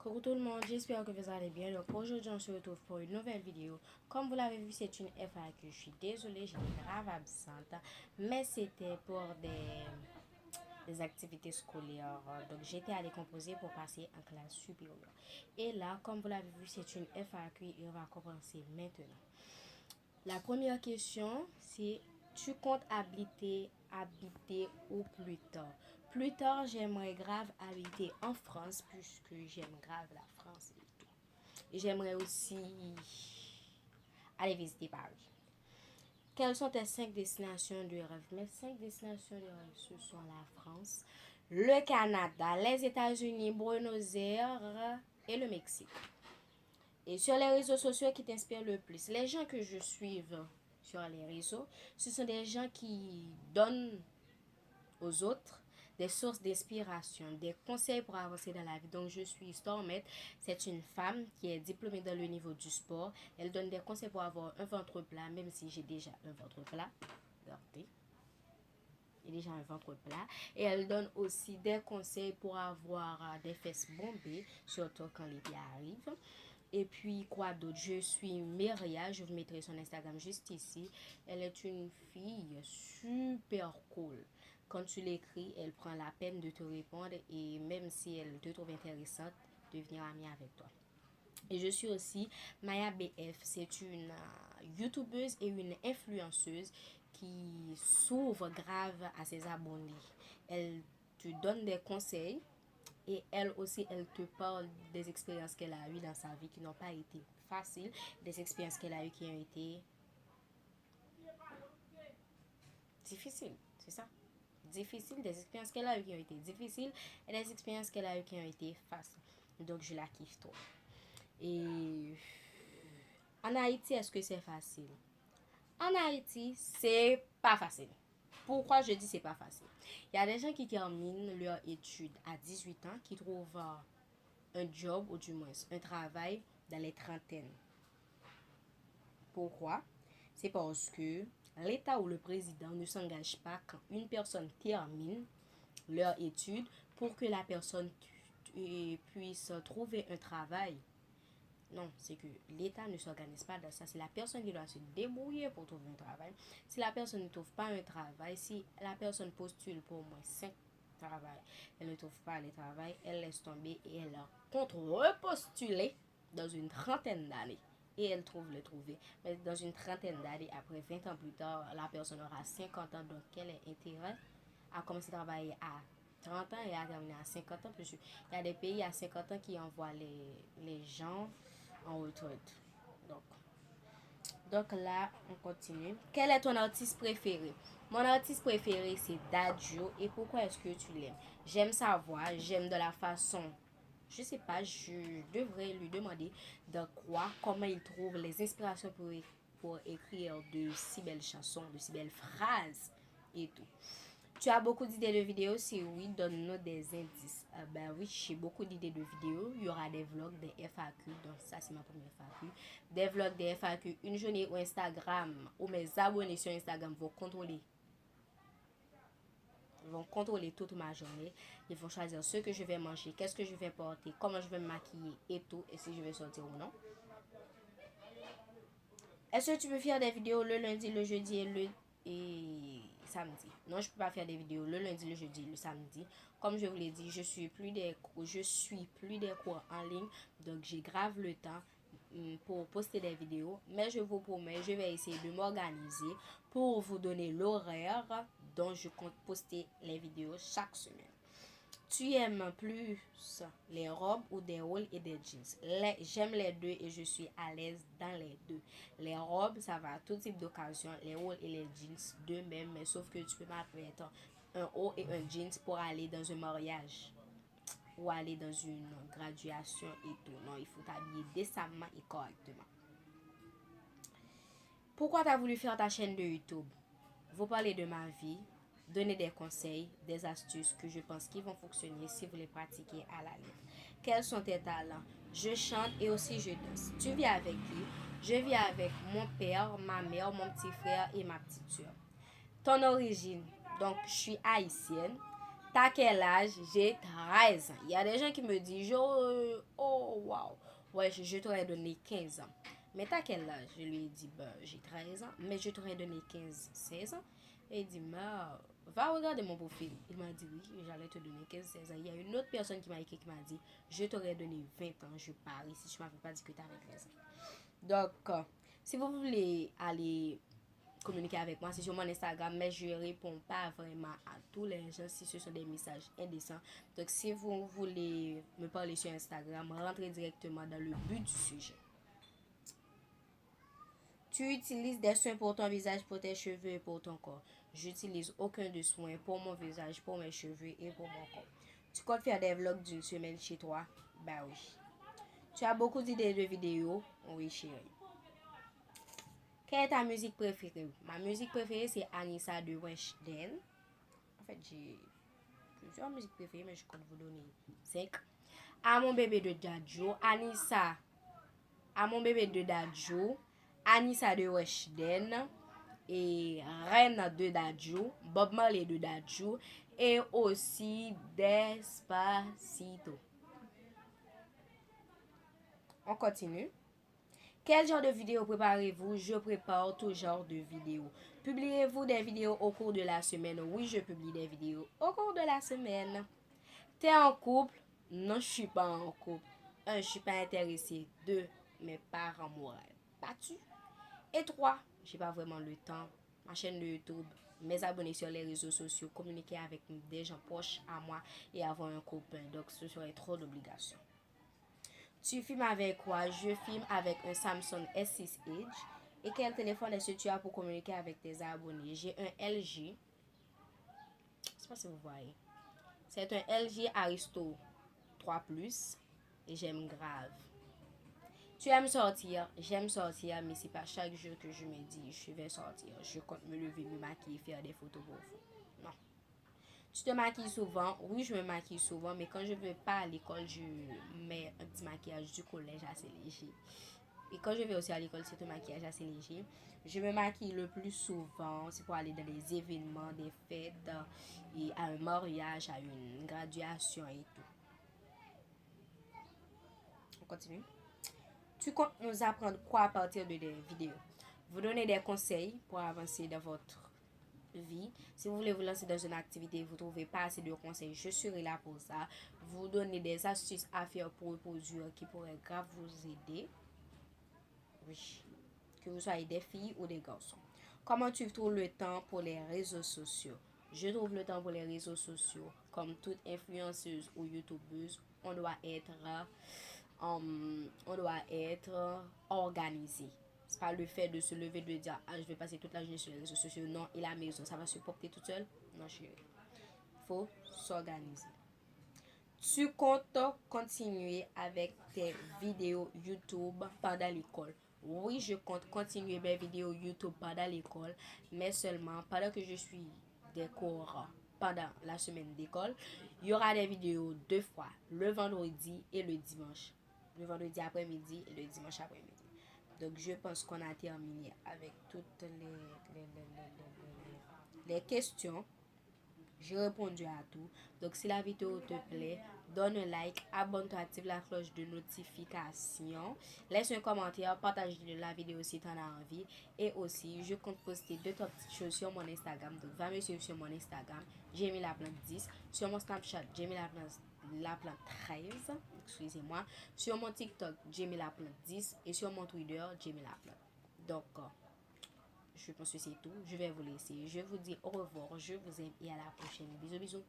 Coucou tout le monde, j'espère que vous allez bien. Donc aujourd'hui on se retrouve pour une nouvelle vidéo. Comme vous l'avez vu, c'est une FAQ. Je suis désolée, j'étais grave absente, mais c'était pour des activités scolaires. Donc j'étais allée composer pour passer en classe supérieure. Et là, comme vous l'avez vu, c'est une FAQ et on va commencer maintenant. La première question, c'est tu comptes habiter où plus tard? Plus tard, j'aimerais grave habiter en France puisque j'aime grave la France et tout. Et j'aimerais aussi aller visiter Paris. Quelles sont tes 5 destinations de rêve? Mes 5 destinations de rêve, ce sont la France, le Canada, les États-Unis, Buenos Aires et le Mexique. Et sur les réseaux sociaux qui t'inspirent le plus, les gens que je suive sur les réseaux, ce sont des gens qui donnent aux autres des sources d'inspiration, des conseils pour avancer dans la vie. Donc, je suis Stormette. C'est une femme qui est diplômée dans le niveau du sport. Elle donne des conseils pour avoir un ventre plat, même si j'ai déjà un ventre plat. Regardez. J'ai déjà un ventre plat. Et elle donne aussi des conseils pour avoir des fesses bombées, surtout quand l'été arrive. Et puis, quoi d'autre? Je suis Meria, je vous mettrai son Instagram juste ici. Elle est une fille super cool. Quand tu l'écris, elle prend la peine de te répondre et même si elle te trouve intéressante, devenir amie avec toi. Et je suis aussi Maya BF. C'est une youtubeuse et une influenceuse qui s'ouvre grave à ses abonnés. Elle te donne des conseils et elle aussi, elle te parle des expériences qu'elle a eues dans sa vie qui n'ont pas été faciles, des expériences qu'elle a eues qui ont été difficiles, c'est ça? Difficiles, des expériences qu'elle a eues qui ont été difficiles et des expériences qu'elle a eues qui ont été faciles. Donc, je la kiffe trop. Et en Haïti, est-ce que c'est facile? En Haïti, c'est pas facile. Pourquoi je dis c'est pas facile? Il y a des gens qui terminent leur étude à 18 ans, qui trouvent un job ou du moins un travail dans les trentaines. Pourquoi? C'est parce que l'État ou le président ne s'engage pas quand une personne termine leur étude pour que la personne puisse trouver un travail. Non, c'est que l'État ne s'organise pas dans ça. C'est la personne qui doit se débrouiller pour trouver un travail. Si la personne ne trouve pas un travail, si la personne postule pour au moins 5 travail, elle ne trouve pas le travail, elle laisse tomber et elle compte repostuler dans une trentaine d'années. Et elle trouve le trouver. Mais dans une trentaine d'années, après 20 ans plus tard, la personne aura 50 ans. Donc, quel est l'intérêt à commencer à travailler à 30 ans et à terminer à 50 ans? Parce qu'il y a des pays à 50 ans qui envoient les gens en retraite. Donc là, on continue. Quel est ton artiste préféré? Mon artiste préféré, c'est Dadju. Et pourquoi est-ce que tu l'aimes? J'aime sa voix, j'aime de la façon. Je sais pas, je devrais lui demander de quoi, comment il trouve les inspirations pour écrire de si belles chansons, de si belles phrases et tout. Tu as beaucoup d'idées de vidéos? Si oui, donne-nous des indices. Ben oui, j'ai beaucoup d'idées de vidéos. Il y aura des vlogs, des FAQ. Donc ça, c'est ma première FAQ. Des vlogs, des FAQ. Une journée où Instagram, où mes abonnés sur Instagram vont contrôler. Ils vont contrôler toute ma journée. Ils vont choisir ce que je vais manger, qu'est-ce que je vais porter, comment je vais me maquiller et tout. Et si je vais sortir ou non. Est-ce que tu peux faire des vidéos le lundi, le jeudi et samedi? Non, je peux pas faire des vidéos le lundi, le jeudi, le samedi. Comme je vous l'ai dit, je suis plus des cours en ligne, donc j'ai grave le temps pour poster des vidéos. Mais je vous promets, je vais essayer de m'organiser pour vous donner l'horaire dont je compte poster les vidéos chaque semaine. Tu aimes plus les robes ou des hauls et des jeans? J'aime les deux et je suis à l'aise dans les deux. Les robes, ça va à tout type d'occasion. Les hauls et les jeans, deux même. Mais sauf que tu peux pas mettre un haut et un jeans pour aller dans un mariage ou aller dans une graduation et tout. Non, il faut t'habiller décemment et correctement. Pourquoi tu as voulu faire ta chaîne de YouTube? Vous parlez de ma vie, donner des conseils, des astuces que je pense qui vont fonctionner si vous les pratiquez à la lettre. Quels sont tes talents? Je chante et aussi je danse. Tu vis avec qui? Je vis avec mon père, ma mère, mon petit frère et ma petite soeur. Ton origine? Donc, je suis haïtienne. T'as quel âge? J'ai 13 ans. Il y a des gens qui me disent, oh, wow. Ouais, je t'aurais donné 15 ans. Mais t'as quel âge? Je lui ai dit, j'ai 13 ans, mais je t'aurais donné 16 ans. Et il dit, va regarder mon profil. Il m'a dit, oui, j'allais te donner 16 ans. Il y a une autre personne qui m'a écrit qui m'a dit, je t'aurais donné 20 ans, je parie, si tu m'avais pas dit que t'avais 13 ans. Donc, si vous voulez aller communiquer avec moi, c'est sur mon Instagram, mais je ne réponds pas vraiment à tous les gens si ce sont des messages indécents. Donc, si vous voulez me parler sur Instagram, rentrez directement dans le but du sujet. Tu utilises des soins pour ton visage, pour tes cheveux et pour ton corps. J'utilise aucun de soins pour mon visage, pour mes cheveux et pour mon corps. Tu comptes faire des vlogs d'une semaine chez toi? Ben oui. Tu as beaucoup d'idées de vidéos? Oui, chérie. Quelle est ta musique préférée? Ma musique préférée, c'est Anissa de Weshden. En fait, j'ai plusieurs musiques préférées, mais je compte vous donner 5. À mon bébé de Dadjo, Anissa. À mon bébé de Dadjo, Anissa de Weshden et Reine de Dadjo, Bob Marley de Dadjo et aussi Despacito. On continue. Quel genre de vidéo préparez-vous? Je prépare tout genre de vidéos. Publiez-vous des vidéos au cours de la semaine? Oui, je publie des vidéos au cours de la semaine. T'es en couple? Non, je suis pas en couple. 1, je suis pas intéressée. 2, mes parents m'auraient battu. Et 3, j'ai pas vraiment le temps. Ma chaîne de YouTube, mes abonnés sur les réseaux sociaux, communiquer avec des gens proches à moi et avoir un copain. Donc, ce serait trop d'obligations. Tu filmes avec quoi? Je filme avec un Samsung S6 Edge. Et quel téléphone est-ce que tu as pour communiquer avec tes abonnés? J'ai un LG. Je ne sais pas si vous voyez. C'est un LG Aristo 3 Plus. Et j'aime grave. Tu aimes sortir? J'aime sortir, mais c'est pas chaque jour que je me dis je vais sortir. Je compte me lever, me maquiller, faire des photos pour vous. Non. Tu te maquilles souvent? Oui, je me maquille souvent, mais quand je ne vais pas à l'école, je mets un petit maquillage du collège assez léger. Et quand je vais aussi à l'école, c'est un maquillage assez léger. Je me maquille le plus souvent, c'est pour aller dans des événements, des fêtes, et à un mariage, à une graduation et tout. On continue. Tu comptes nous apprendre quoi à partir de des vidéos? Vous donner des conseils pour avancer dans votre vie. Si vous voulez vous lancer dans une activité et vous ne trouvez pas assez de conseils, je serai là pour ça. Vous donner des astuces à faire pour reproduire qui pourraient grave vous aider. Oui. Que vous soyez des filles ou des garçons. Comment tu trouves le temps pour les réseaux sociaux? Je trouve le temps pour les réseaux sociaux. Comme toute influenceuse ou youtubeuse, on doit être organisé. C'est pas le fait de se lever de dire je vais passer toute la journée sur les réseaux sociaux. Non, et la maison, ça va se porter toute seule. Non, chérie. Il faut s'organiser. Tu comptes continuer avec tes vidéos YouTube pendant l'école? Oui, je compte continuer mes vidéos YouTube pendant l'école, mais seulement pendant que je suis des cours pendant la semaine d'école. Il y aura des vidéos 2 fois, le vendredi et le dimanche. Le vendredi après-midi et le dimanche après-midi. Donc, je pense qu'on a terminé avec toutes les questions. J'ai répondu à tout. Donc, si la vidéo te plaît, donne un like, abonne-toi, active la cloche de notification, laisse un commentaire, partage la vidéo si tu en as envie. Et aussi, je compte poster 2-3 petites choses sur mon Instagram. Donc, va me suivre sur mon Instagram, Jamie Laplante 10. Sur mon Snapchat, Jamie Laplante 13. Excusez-moi. Sur mon TikTok, Jamie Laplante 10. Et sur mon Twitter, Jamie Laplante. Donc, je pense que c'est tout. Je vais vous laisser. Je vous dis au revoir. Je vous aime et à la prochaine. Bisous, bisous.